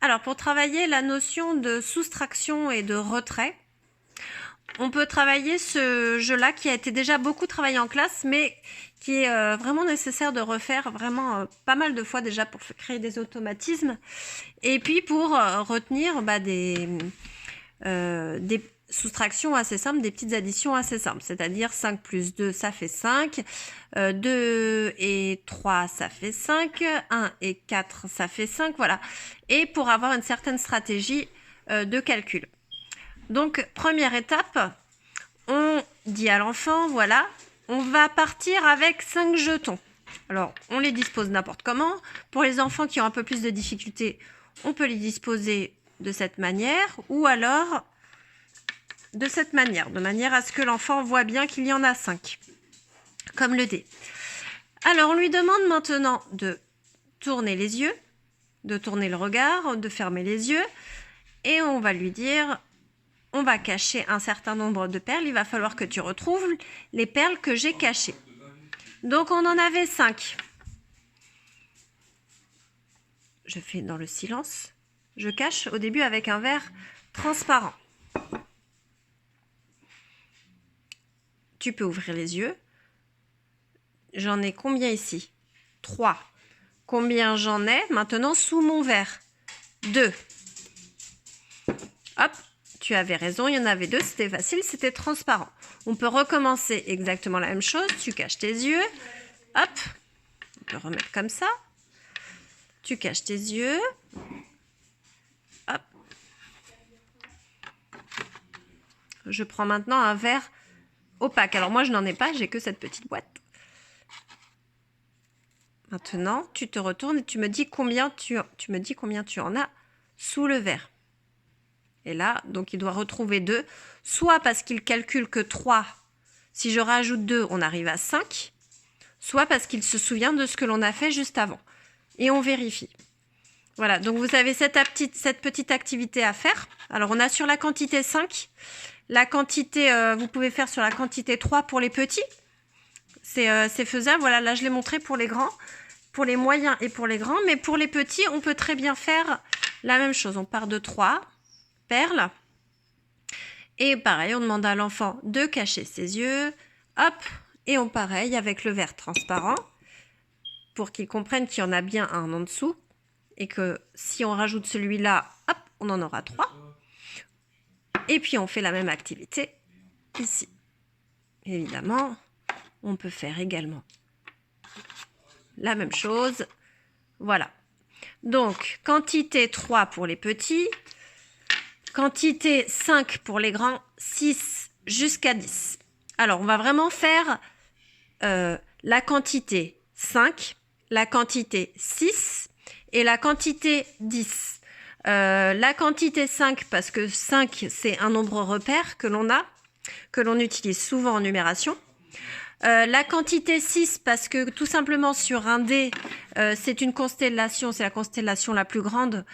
Alors, pour travailler la notion de soustraction et de retrait, on peut travailler ce jeu-là qui a été déjà beaucoup travaillé en classe, mais qui est vraiment nécessaire de refaire vraiment pas mal de fois déjà pour créer des automatismes. Et puis pour retenir des soustractions assez simples, des petites additions assez simples. C'est-à-dire 5 plus 2, ça fait 5. 2 et 3, ça fait 5. 1 et 4, ça fait 5. Voilà. Et pour avoir une certaine stratégie de calcul. Donc, première étape, on dit à l'enfant, voilà, on va partir avec 5 jetons. Alors, on les dispose n'importe comment. Pour les enfants qui ont un peu plus de difficultés, on peut les disposer de cette manière ou alors de cette manière, de manière à ce que l'enfant voit bien qu'il y en a 5, comme le dé. Alors, on lui demande maintenant de tourner les yeux, de tourner le regard, de fermer les yeux, et on va lui dire, on va cacher un certain nombre de perles, il va falloir que tu retrouves les perles que j'ai cachées. Donc, on en avait 5. Je fais dans le silence. Je cache au début avec un verre transparent. Tu peux ouvrir les yeux. J'en ai combien ici? 3. Combien j'en ai maintenant sous mon verre? 2. Hop, tu avais raison, il y en avait 2, c'était facile, c'était transparent. On peut recommencer exactement la même chose. Tu caches tes yeux. Hop, on peut remettre comme ça. Tu caches tes yeux. Hop. Je prends maintenant un verre opaque. Alors moi, je n'en ai pas, j'ai que cette petite boîte. Maintenant, tu te retournes et tu me dis combien tu en as sous le verre. Et là, donc il doit retrouver 2, soit parce qu'il calcule que 3, si je rajoute 2, on arrive à 5, soit parce qu'il se souvient de ce que l'on a fait juste avant. Et on vérifie. Voilà, donc vous avez cette petite activité à faire. Alors, on a sur la quantité 5, la quantité, vous pouvez faire sur la quantité 3 pour les petits. C'est faisable. Voilà, là, je l'ai montré pour les grands, pour les moyens et pour les grands. Mais pour les petits, on peut très bien faire la même chose. On part de 3 perles. Et pareil, on demande à l'enfant de cacher ses yeux. Hop, et on pareil avec le verre transparent pour qu'il comprenne qu'il y en a bien un en dessous. Et que si on rajoute celui-là, hop, on en aura 3. Et puis on fait la même activité ici. Évidemment, on peut faire également la même chose. Voilà. Donc, quantité 3 pour les petits, quantité 5 pour les grands, 6 jusqu'à 10. Alors, on va vraiment faire la quantité 5, la quantité 6 et la quantité 10. La quantité 5, parce que 5, c'est un nombre repère que l'on a, que l'on utilise souvent en numération. La quantité 6, parce que tout simplement sur un dé, c'est une constellation, c'est la constellation la plus grande.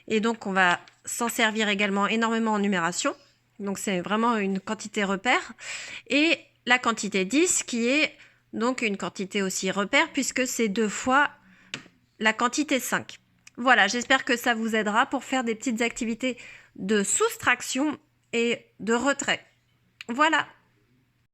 Et donc, on va s'en servir également énormément en numération. Donc, c'est vraiment une quantité repère. Et la quantité 10, qui est donc une quantité aussi repère, puisque c'est 2 fois la quantité 5. Voilà, j'espère que ça vous aidera pour faire des petites activités de soustraction et de retrait. Voilà.